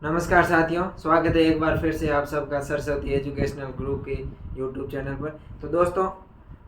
नमस्कार साथियों, स्वागत है एक बार फिर से आप सबका सरस्वती एजुकेशनल ग्रुप के यूट्यूब चैनल पर। तो दोस्तों,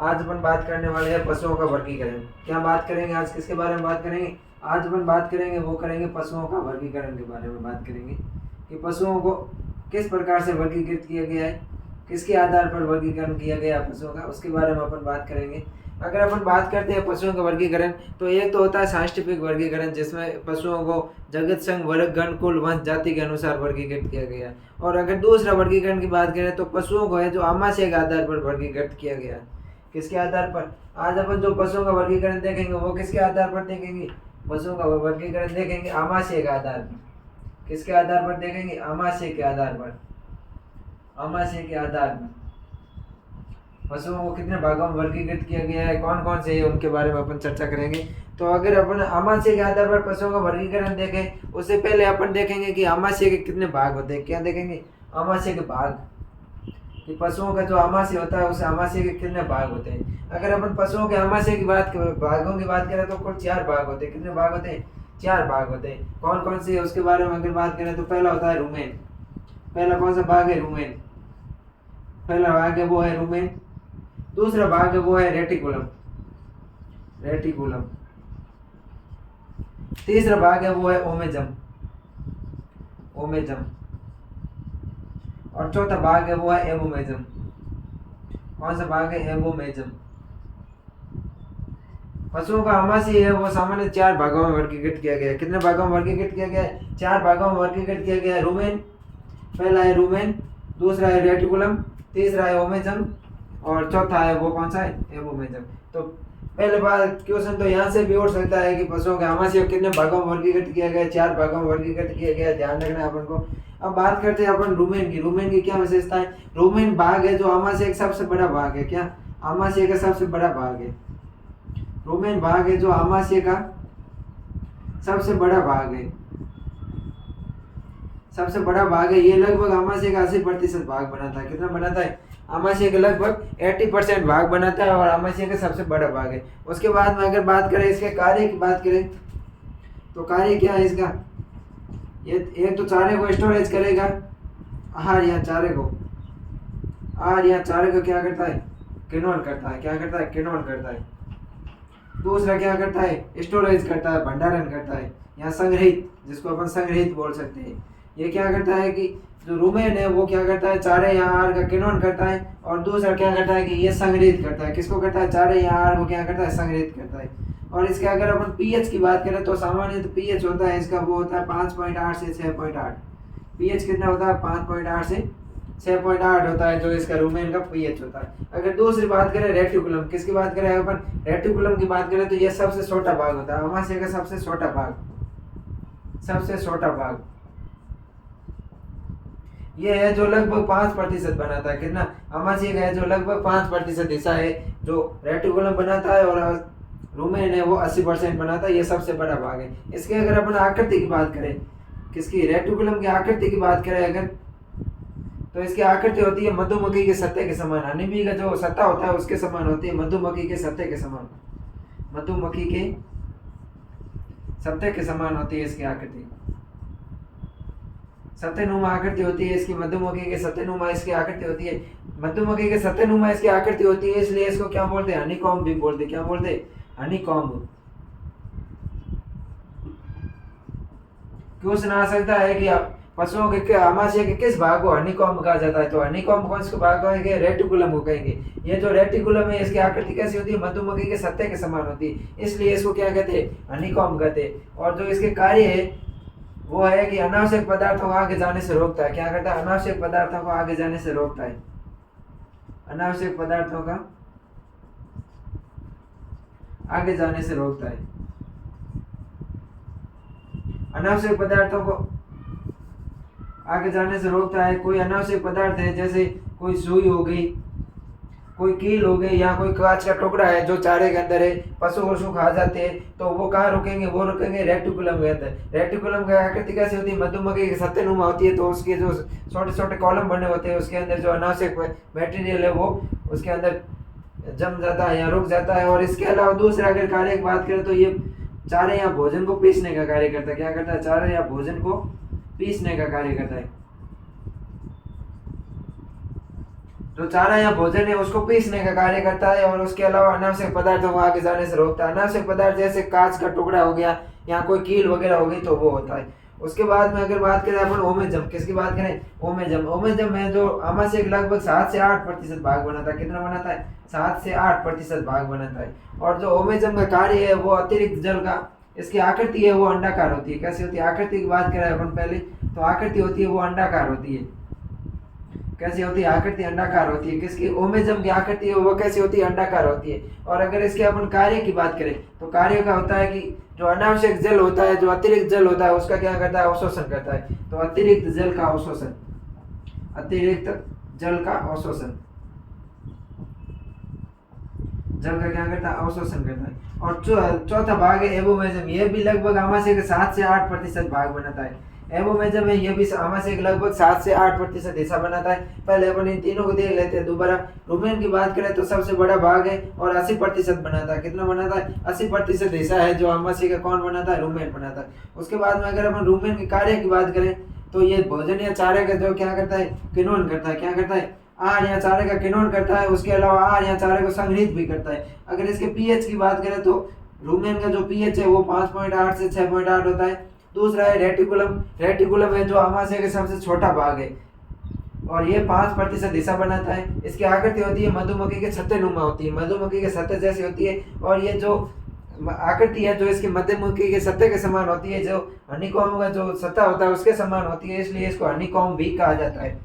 आज अपन बात करने वाले हैं पशुओं का वर्गीकरण। क्या बात करेंगे आज, किसके बारे में बात करेंगे? आज अपन बात करेंगे पशुओं का वर्गीकरण के बारे में बात करेंगे कि पशुओं को किस प्रकार से वर्गीकृत किया गया है, किसके आधार पर वर्गीकरण किया गया है पशुओं का, उसके बारे में अपन बात करेंगे। अगर अपन बात करते हैं पशुओं का वर्गीकरण, तो एक तो होता है साइंटिफिक वर्गीकरण, जिसमें पशुओं को जगत संघ वर्ग गण कुल वंश जाति के अनुसार वर्गीकृत किया गया। और अगर दूसरा वर्गीकरण की बात करें तो पशुओं को है जो आमाशय के आधार पर वर्गीकृत किया गया। किसके आधार पर? आज अपन जो पशुओं का वर्गीकरण देखेंगे वो किसके आधार पर देखेंगे? पशुओं का वर्गीकरण देखेंगे आमाशय के आधार पर। किसके आधार पर देखेंगे? आमाशय के आधार पर। आमाशय के आधार पर पशुओं को कितने भागों में वर्गीकृत किया गया है, कौन कौन से है, उनके बारे में अपन चर्चा करेंगे। तो अगर अपन आमाशय के आधार पर पशुओं का वर्गीकरण देखें, उससे पहले अपन देखेंगे कि आमाशय के कितने भाग होते हैं। क्या देखेंगे? आमाशय के भाग, कि पशुओं का जो आमाशय होता है उस आमाशय के कितने भाग होते हैं। अगर अपन पशुओं के आमाशय की भागों की बात करें तो कुल 4 भाग होते हैं। कितने भाग होते हैं? 4 भाग होते हैं। कौन कौन से है उसके बारे में अगर बात करें तो पहला होता है रूमेन। पहला कौन सा भाग है? रूमेन। पहला भाग है वो है रूमेन। दूसरा भाग है वो है रेटिकुलम। रेटिकुलम। तीसरा भाग है वो है ओमेजम। ओमेजम। और चौथा भाग है वो है एबोमेजम। कौन सा भाग है? एबोमेजम। पशुओं का आमाशय है वो सामान्य 4 भागों में वर्गीकृत किया गया है। कितने भागों में वर्गीकृत किया गया है? 4 भागों में वर्गीकृत किया गया है। रूमेन, पहला है रूमेन, दूसरा है रेटिकुलम, तीसरा है ओमेजम और चौथा है वो कौन सा है? एबोमेजम। तो पहले बात क्वेश्चन तो यहाँ से भी उठ सकता है कि पशुओं के आमाशय कितने भागों में वर्गीकृत किया गया? 4 भागों में वर्गीकृत किया गया, ध्यान रखना है अपन को। अब बात करते हैं अपन रूमेन की। रूमेन की क्या विशेषता है? रूमेन भाग है जो आमाशय का सबसे बड़ा भाग है। क्या? आमाशय का सबसे बड़ा भाग है। रूमेन भाग है जो आमाशय का सबसे बड़ा भाग है। सबसे बड़ा भाग है ये, लगभग आमाशय का 80% भाग बनाता है। कितना बनाता है? आमाशय का लगभग 80% भाग बनाता है और आमाशय का सबसे बड़ा भाग है। उसके बाद में अगर बात करें इसके कार्य की बात करें तो कार्य क्या है इसका? ये एक तो चारे को स्टोरेज करेगा, आहार या चारे को, आहार या चारे को क्या करता है? किण्वन करता है। क्या करता है? किण्वन करता है। दूसरा क्या करता है? स्टोरेज करता है, भंडारण करता है या संग्रहित, जिसको अपन संग्रहित बोल सकते हैं। ये क्या करता है कि जो रूमेन है वो क्या करता है? चारे या आहार का किण्वन करता है। और दूसरा क्या करता है कि ये संग्रहित करता है। किसको करता है? चारे या आहार को क्या करता है? संग्रहित करता है। और इसके अगर अपन पीएच की बात करें तो सामान्य तो पीएच होता है इसका वो होता है 5.8 से 6.8। पीएच कितना होता है? 5.8 से 6.8 होता है जो इसका रूमेन का पीएच होता है। अगर दूसरी बात करें रेटिकुलम, किसकी बात करें अपन? रेटिकुलम की बात करें तो यह सबसे छोटा भाग होता है। आमाशय का सबसे छोटा भाग, सबसे छोटा भाग ये है जो लगभग 5% बनाता है। कितना? आमाशय का है जो लगभग 5% हिस्सा है जो रेटिकुलम बनाता है, और रूमेन है वो 80% बनाता है। ये सबसे बड़ा भाग है। इसके अगर अपन आकृति की बात करें, किसकी? रेटिकुलम की आकृति की बात करें अगर, तो इसकी आकृति होती है मधुमक्खी के सत्ते के समान। हनीबी का जो सत्ता होता है उसके समान होती है, मधुमक्खी के सत्ते के समान। मधुमक्खी के सत्ते के समान होती है इसकी आकृति। सत्यनुमा आकृति होती है इसकी। मधुमक्खी के सत्यनुमा इसकी आकृति होती है। मधुमक्खी के सत्यनुमा इसकी आकृति होती है, इसलिए इसको क्या बोलते हैं? हनीकॉम्ब भी बोलते हैं। क्या बोलते हैं? हनीकॉम्ब। क्वेश्चन आ सकता है कि पशुओं के आमाशय के किस भाग को हनीकॉम्ब कहा जाता है? तो हनीकॉम्ब कौन से भाग को कहेंगे? रेटिकुलम को कहेंगे। ये जो रेटिकुलम है इसकी आकृति कैसी होती है? मधुमक्खी के सत्ते के समान होती है, इसलिए इसको क्या कहते हैं? हनीकॉम्ब कहते हैं। और जो इसके कार्य है वो है कि अनावश्यक पदार्थों को आगे जाने से रोकता है। क्या करता है? अनावश्यक पदार्थों को आगे जाने से रोकता है। अनावश्यक पदार्थों का आगे जाने से रोकता है। अनावश्यक पदार्थों को आगे जाने से रोकता है। कोई अनावश्यक पदार्थ है जैसे कोई सुई हो गई, कोई कील हो गई, या कोई कांच का टुकड़ा है जो चारे के अंदर है, पशु वशु खा जाते हैं, तो वो कहाँ रुकेंगे? वो रुकेंगे रेटिकुलम के अंदर। रेटिकुलम की आकृति कैसी होती है? मधुमक्खी के सत्यनुमा होती है। तो उसके जो छोटे छोटे कॉलम बने होते हैं उसके अंदर जो अनावश्यक मटेरियल है वो उसके अंदर जम जाता है या रुक जाता है। और इसके अलावा दूसरा अगर कार्य की बात करें तो ये चारे या भोजन को पीसने का कार्य करता है। क्या करता है? चारे या भोजन को पीसने का कार्य करता है। जो चारा या भोजन है उसको पीसने का कार्य करता है और उसके अलावा अनावश्यक पदार्थों को आगे जाने से रोकता है। अनावश्यक पदार्थ जैसे कांच का टुकड़ा हो गया या कोई कील वगैरह हो गई तो वो होता है। उसके बाद में अगर बात करें अपन ओमेजम, किसकी बात करें? ओमेजम। ओमेजम में जो आमाशय लगभग 7 से 8% भाग बनाता है। कितना बनाता है? 7 से 8% भाग बनाता है। और जो ओमेजम का कार्य है वो अतिरिक्त जल का, इसकी आकृति है वो अंडाकार होती है। कैसी होती है? आकृति की बात करें अपन पहले, तो आकृति होती है वो अंडाकार होती है। कैसी होती है? आकृति अंडाकार होती है। किसकी? ओमेजम की आकृति है वो कैसी होती है? अंडाकार होती है। और अगर इसके अपन कार्य की बात करें तो कार्य का होता है कि जो अनावश्यक जल होता है, जो अतिरिक्त जल होता है उसका क्या करता है? अवशोषण करता है। तो अतिरिक्त जल का अवशोषण, अतिरिक्त जल का अवशोषण, जल का क्या करता है? अवशोषण करता है। और चौथा भाग है एबोमेजम। ये भी लगभग आमाशय के 7 से 8% भाग बनाता है। एबोमेजम है ये भी आमाशय के लगभग 7 से 8% हिस्सा बनाता है। पहले अपन इन तीनों को देख लेते हैं दोबारा। रुमेन की बात करें तो सबसे बड़ा भाग है और 80% बनाता है। कितना बनाता है? 80% हिस्सा है जो आमाशय का कौन बनाता है? रुमेन बनाता है। उसके बाद में अगर अपन रुमेन के कार्य की बात करें तो ये भोजन या चारे का जो क्या करता है? किण्वन करता है। क्या करता है? आहार या चारे का किण्वन करता है। उसके अलावा आहार या चारे को संग्रहित भी करता है। अगर इसके पीएच की बात करें तो रुमेन का जो पीएच है वो 5.8 से 6.8 होता है। दूसरा है रेटिकुलम। रेटिकुलम है जो आमाशय के सबसे छोटा भाग है और ये 5% हिस्सा बनाता है। इसकी आकृति होती है मधुमक्खी के छत्ते नुमा होती है, मधुमक्खी के छत्ते जैसी होती है। और ये जो आकृति है जो इसकी मधुमक्खी के छत्ते के समान होती है, जो हनीकॉम्ब का जो सत्ता होता है उसके समान होती है, इसलिए इसको हनीकॉम्ब भी कहा जाता है।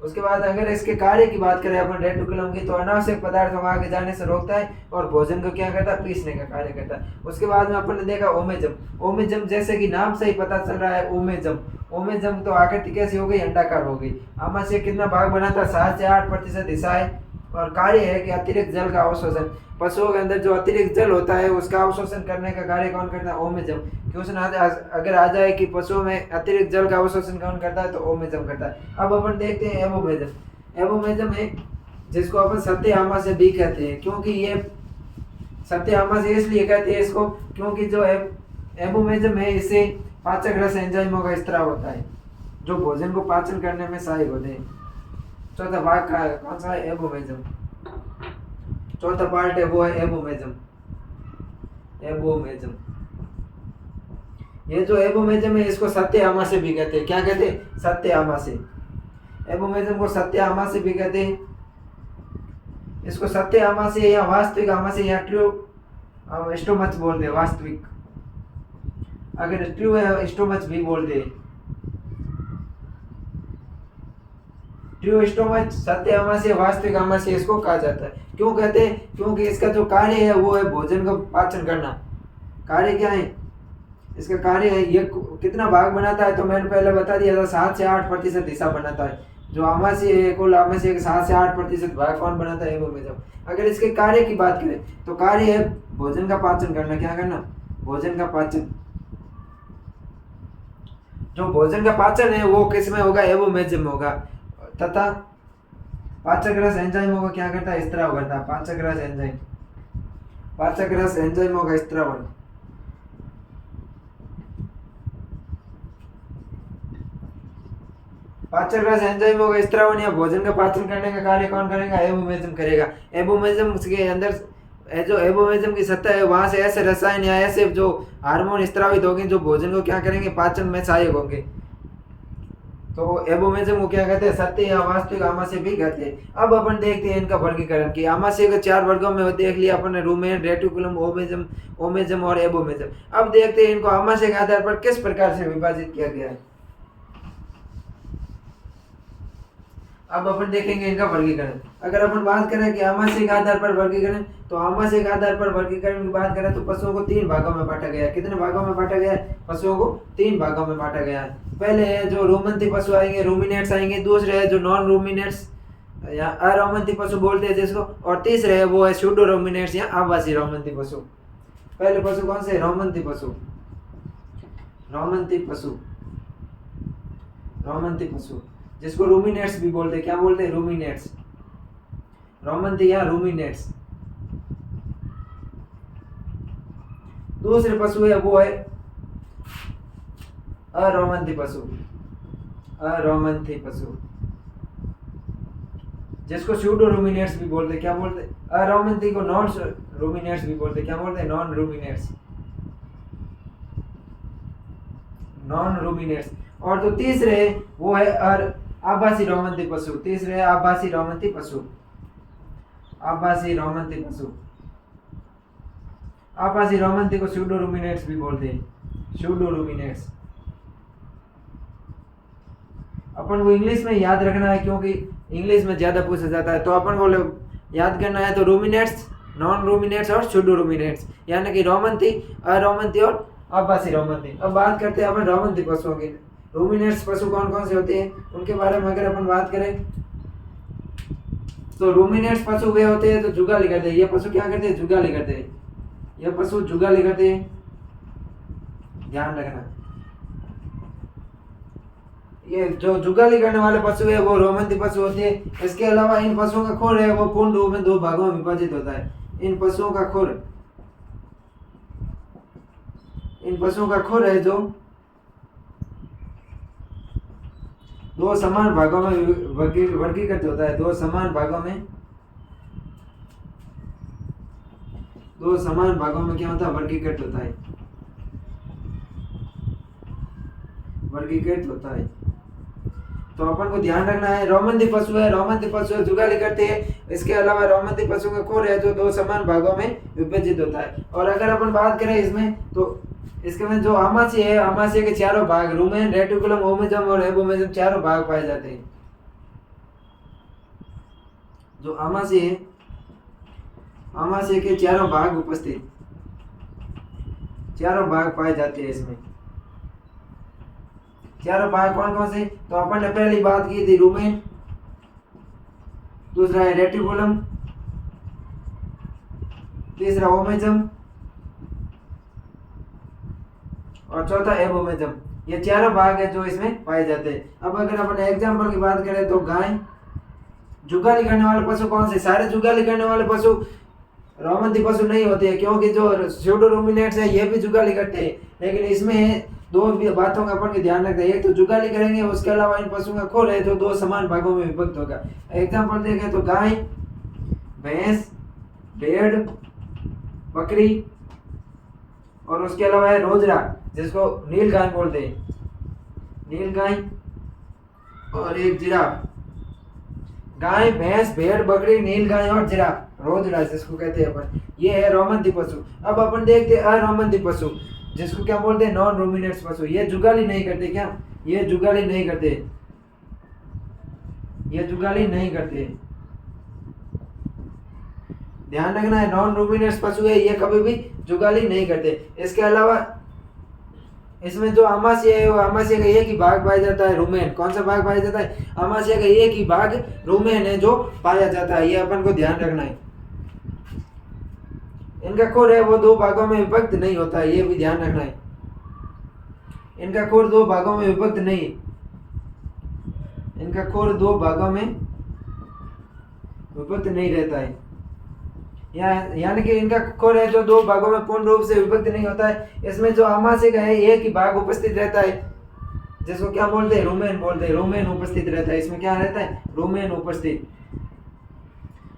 उसके बाद अगर इसके कार्य की बात करें अपन रेटिकुलम की, तो अनावश्यक पदार्थों को आगे जाने से रोकता है और भोजन को क्या करता है? पीसने का कार्य करता है। उसके बाद में अपन ने देखा ओमेजम। ओमेजम जैसे कि नाम से ही पता चल रहा है ओमेजम। ओमेजम तो आकृति कैसी हो गई? अंडाकार हो गई। आमाशय कितना भाग बनाता है? 7 से 8% हिस्सा है। और कार्य है कि अतिरिक्त जल का अवशोषण। पशुओं के अंदर जो अतिरिक्त जल होता है उसका अवशोषण करने का कार्य कौन करता है? ओमेजम। क्वेश्चन अगर आ जाए कि पशुओं में अतिरिक्त जल का अवशोषण कौन करता है तो ओमेजम करता है। अब अपन देखते हैं एबोमेजम। एबोमेजम है जिसको अपन सत्य आमाशय भी कहते हैं, क्योंकि ये सत्य आमाशय इसलिए कहते हैं इसको क्योंकि जो एबोमेजम है इससे पाचक रस एंजाइमों का स्त्राव होता है जो भोजन को पाचन करने में सहायक होते हैं। चौथा भाग का कौन सा है? एबोमेजम। चौथा पार्ट है वो है एबोमेजम। एबोमेजम, ये जो एबोमेजम है इसको सत्य आमाशय भी कहते हैं। क्या कहते हैं? सत्य आमाशय। एबोमेजम को सत्य आमाशय भी कहते हैं। इसको सत्य आमाशय या वास्तविक आमाशय या ट्रू स्टोमच बोलते हैं। वास्तविक, अगर ट्रू है स्टोमच भी बोलते हैं। ट्रू स्टोमच, सत्य आमाशय, वास्तविक आमाशय इसको कहा जाता है। क्यों कहते हैं? क्योंकि इसका जो कार्य है वो है भोजन को पाचन करना। कार्य क्या है इसका? कार्य है ये कितना भाग बनाता है तो मैंने पहले बता दिया था 7 से 8% हिस्सा बनाता है। जो आमाशय है कुल आमाशय के 7 से 8% भाग कौन बनाता है? एबोमेजम। अगर इसके कार्य की बात करें तो कार्य है भोजन का पाचन करना। क्या करना? भोजन का पाचन। जो भोजन का पाचन है वो किसमें होगा? एबोमेजम में होगा। तथा पाचक रस एंजाइमों को क्या करता है? स्त्राव करता है। पाचक रस एंजाइम, पाचक रस एंजाइमों का स्त्रावन। पाचक रस एंजाइमों का स्त्रावन या भोजन का पाचन करने का कार्य कौन करेगा? एबोमेजम करेगा। एबोमेजम के अंदर जो एबोमेजम की सतह है वहां से ऐसे रसायन या ऐसे जो हार्मोन स्त्रावित होंगे जो भोजन को क्या करेंगे? पाचन में सहायक होंगे। तो एबोमेजम को क्या कहते हैं? सत्य या वास्तविक आमाशय भी कहते हैं। अब अपन देखते हैं इनका वर्गीकरण कि आमाशय के 4 वर्गों में देख लिया अपन ने, रूमेन, रेटिकुलम, ओमेजम, ओमेजम और एबोमेजम। अब देखते हैं इनको आमाशय के आधार पर किस प्रकार से विभाजित किया गया है। अब अपन देखेंगे इनका वर्गीकरण। अगर अपन बात करें कि आमाशय के आधार पर वर्गीकरण, तो आमाशय के आधार पर वर्गीकरण की बात करें तो पशुओं को 3 भागों में बांटा गया है। कितने भागों में बांटा गया है? पशुओं को 3 भागों में बांटा गया है। पहले है जो रोमंती पशु आएंगे, रूमिनेट्स आएंगे। दूसरे है जो नॉन रूमिनेट्स या अरोमंती पशु बोलते हैं जिसको, और तीसरे है वो है सूडो रोमिनेट्स या आवासी रोमंती पशु। पहले पशु कौन से? रोमंती पशु। रोमंती पशु, रोमंती पशु जिसको रूमिनेट्स भी बोलते हैं। क्या बोलते हैं? रूमिनेट्स, रोमंती या रूमिनेट्स। दूसरे पशु है वो है अरोमंथी पशु, अरोमंथी पशु, जिसको स्यूडो रूमिनेट्स भी बोलते, क्या बोलते, अरोमंथी को नॉन रूमिनेट्स भी बोलते, क्या बोलते हैं, नॉन रूमिनेट्स, नॉन रूमिनेट्स। और जो तीसरे वो है आभासी रोमंथी पशु, तीसरे है आभासी रोमंथी पशु, आभासी रोमंथी पशु। आभासी रोमंथी को स्यूडो रूमिनेट्स भी बोलते हैं, स्यूडो रूमिनेट्स। अपन को इंग्लिश में याद रखना है क्योंकि इंग्लिश में ज्यादा पूछा जाता है, तो अपन को याद करना है तो रूमिनेट्स, नॉन रूमिनेट्स और स्यूडो रूमिनेट्स, यानी कि रोमंथी, अरोमंथी और आभासी रोमंथी। अब बात करते हैं अपन रोमंथी पशुओं की। रूमिनेट्स पशु कौन कौन से होते हैं उनके बारे में अगर अपन बात करें तो रूमिनेट्स पशु वे होते हैं तो जुगाली करते हैं। ये पशु क्या करते हैं, जुगाली करते हैं, ये पशु जुगाली करते हैं, ध्यान रखना। ये जो जुगाली करने वाले पशु है वो रोमंथी पशु होते हैं। इसके अलावा इन पशुओं का खुर है वो पूर्ण रूप में दो भागों में विभाजित होता है। इन पशुओं का खुर, इन पशुओं का खुर है जो दो समान भागों में वर्गीकृत होता है, दो समान भागों में, दो समान भागों में क्या होता है, वर्गीकृत होता है, वर्गीकृत होता है। तो अपन को ध्यान रखना है रोमंथी पशु है, रोमंथी पशु जुगाली करते हैं। इसके अलावा रोमंथी पशु का खुर है जो दो समान भागों में विभाजित होता है। और अगर अपन बात करें इसमें तो इसके में जो आमाशय है, आमाशय के चारों भाग रूमेन, रेटिकुलम, ओमेजम और एबोमेजम चारों भाग पाए जाते हैं। जो आमाशय है, आमाशय के चारों भाग उपस्थित, चारों भाग पाए जाते हैं इसमें। चारों भाग कौन कौन से, तो अपन ने पहली बात की थी रूमेन, दूसरा है रेटिकुलम, तीसरा ओमेजम और चौथा एबोमेजम। ये चारों भाग है जो इसमें पाए जाते हैं। अब अगर अपन एग्जांपल की बात करें तो गाय, जुगाली करने वाले पशु कौन से, सारे जुगाली करने वाले पशु रोमंथी पशु नहीं होते हैं क्योंकि जो स्यूडो रूमिनेट्स है ये भी जुगाली करते हैं। लेकिन इसमें दो बातों का अपन को ध्यान रखना है, एक तो जुगाली करेंगे, उसके अलावा इन पशुओं का खुर है जो दो समान भागों में विभक्त होगा। एग्जांपल देखें तो गाय, भैंस, भेड़, बकरी और उसके अलावा है रोजरा जिसको नील गाय बोलते हैं, नील गाय और एक जिराफ। गाय, भैंस, भेड़, बकरी, नील गाय और जिराफ, रोजरा जिसको कहते हैं अपन, ये है रोमंथी पशु। अब अपन देखते हैं अरोमंथी पशु जिसको क्या बोलते हैं, नॉन रूमिनेट्स पशु। ये जुगाली नहीं करते, क्या ये जुगाली नहीं करते, ये जुगाली नहीं करते, ध्यान रखना है। नॉन रूमिनेट्स पशु है ये कभी भी जुगाली नहीं करते। इसके अलावा इसमें जो आमाशय है वो आमाशय का एक ही भाग पाया जाता है, रूमेन। कौन सा भाग पाया जाता है, आमाशय का एक ही भाग रूमेन है जो पाया जाता है, ये अपन को ध्यान रखना है। इनका खुर है वो दो भागों में विभक्त नहीं होता है, ये भी ध्यान रखना है। इनका खुर दो भागों में विभक्त नहीं, इनका खुर दो भागों में विभक्त नहीं रहता है, यानी कि इनका खुर है जो दो भागों में पूर्ण रूप से विभक्त नहीं होता है। इसमें जो आमाशय का है एक ही भाग उपस्थित रहता है जिसको क्या बोलते हैं, रूमेन बोलते हैं, रूमेन उपस्थित रहता है। इसमें क्या रहता है, रूमेन उपस्थित।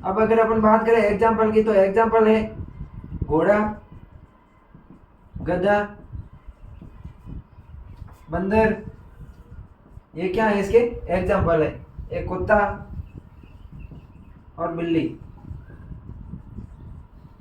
अब अगर अपन बात करें एग्जाम्पल की तो एग्जाम्पल है घोड़ा, गधा, बंदर, ये क्या है इसके एग्जाम्पल है। एक कुत्ता और बिल्ली,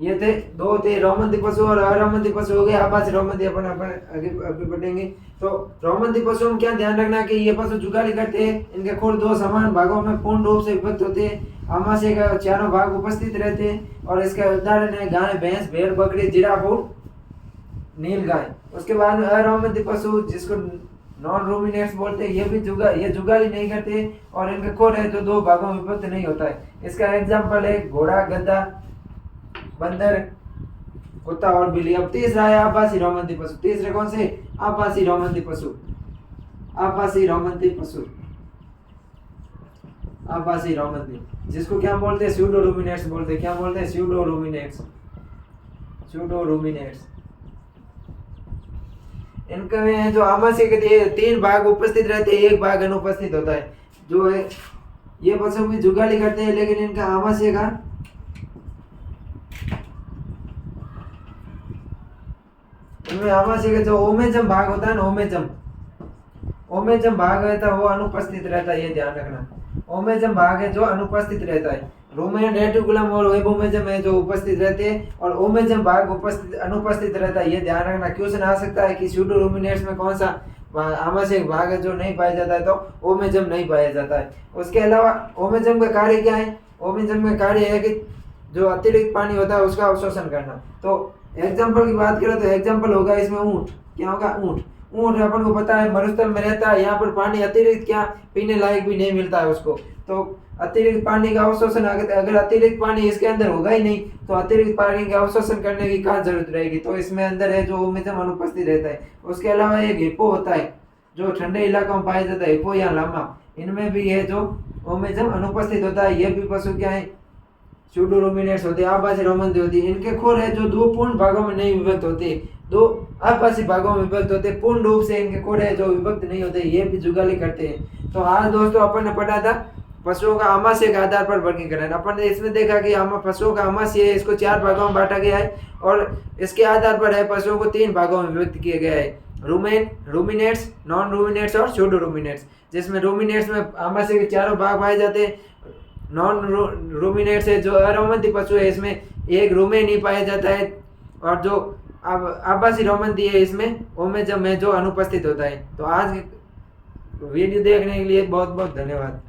ये थे दो थे रोमंथी पशु और अरोमंथी पशु हो गए। आभासी रोमंथी अपन आगे बढ़ेंगे। तो रोमंथी पशु में क्या ध्यान रखना है कि ये पशु जुगाली करते हैं, इनके खुर दो समान भागों में पूर्ण रूप से विभक्त होते हैं, आमाशय का चारों भाग उपस्थित रहते हैं। और इसका उदाहरण है गाय, भैंस, भेड़, बकरी, जिराफ और नील गाय। उसके बाद में अरोमंथी पशु जिसको नॉन रूमिनेट्स बोलते हैं, ये भी जुगाली नहीं करते और इनका खुर है जो दो भागों में विभक्त नहीं होता है। इसका एग्जाम्पल है घोड़ा, गधा, बंदर, कुत्ता और बिल्ली। अब तीसरा है आभासी रोमंथी पशु। तीसरे कौन से, आभासी रोमंथी पशु, आभासी रोमंथी पशु, आभासी रोमंथी जिसको क्या बोलते हैं, स्यूडो रूमिनेट्स बोलते हैं। क्या बोलते हैं, स्यूडो रूमिनेट्स, स्यूडो रूमिनेट्स। इनके जो आमाशय के 3 भाग उपस्थित रहते हैं, 1 भाग अनुपस्थित होता है। जो है ये पशु भी जुगाली करते हैं, लेकिन इनका आमाशय का इनमें आमाशय का जो ओमेजम भाग होता है ना, ओमेजम भाग रहता है वो अनुपस्थित रहता है, ये ध्यान रखना। ओमेजम भाग है जो अनुपस्थित रहता है। रूमेन रेटिकुलम और वेबोमेजम है जो उपस्थित रहते हैं, और ओमेजम भाग अनुपस्थित रहता है, ये ध्यान रखना। क्वेश्चन आ सकता है कि स्यूडो रूमिनेट्स में कौन सा आमाशय भाग है जो नहीं पाया जाता है, तो ओमेजम नहीं पाया जाता है। उसके अलावा ओमेजम का कार्य क्या है? ओमेजम का कार्य है कि जो अतिरिक्त पानी होता है उसका अवशोषण करना। तो एग्जाम्पल की बात करें तो एग्जाम्पल होगा इसमें ऊंट। क्या होगा? ऊंट। ऊंट अपन को पता है मरुस्थल में रहता है, यहाँ पर पानी अतिरिक्त क्या पीने लायक भी नहीं मिलता है उसको। तो अतिरिक्त पानी का अवशोषण, अगर अतिरिक्त पानी इसके अंदर होगा ही नहीं तो अतिरिक्त पानी का अवशोषण करने की क्या जरूरत रहेगी। तो इसमें अंदर है जो ओमेजम अनुपस्थित रहता है। उसके अलावा एक हिप्पो होता है जो ठंडे इलाकों में पाया जाता है, हिप्पो या लामा, इनमें भी है जो ओमेजम अनुपस्थित होता है। ये भी पशु क्या है? स्यूडो रूमिनेट्स होते हैं, आभासी रोमंदी होती है। इनके खुर है जो 2 पूर्ण भागों में नहीं विभक्त होते, 2 आभासी भागों में विभक्त होते, पूर्ण रूप से इनके खुर है जो विभक्त नहीं होते, ये भी जुगाली करते हैं। तो आज दोस्तों अपन ने पढ़ा था पशुओं का आमाशय के आधार पर वर्गीकरण। अपन ने इसमें देखा कि पशुओं का आमाशय है, इसको 4 भागों में बांटा गया है, और इसके आधार पर है पशुओं को 3 भागों में विभक्त किया गया है, रूमिनेट्स, नॉन रूमिनेट्स और स्यूडो रूमिनेट्स। जिसमें रूमिनेट्स में आमाशय के 4 भाग पाए जाते हैं। नॉन रूमिनेट्स है जो अरोमंती पशु है, इसमें एक रूमेन ही पाया जाता है, और जो आभासी रोमंती है इसमें ओमेजम है जो अनुपस्थित होता है। तो आज वीडियो देखने के लिए बहुत बहुत धन्यवाद।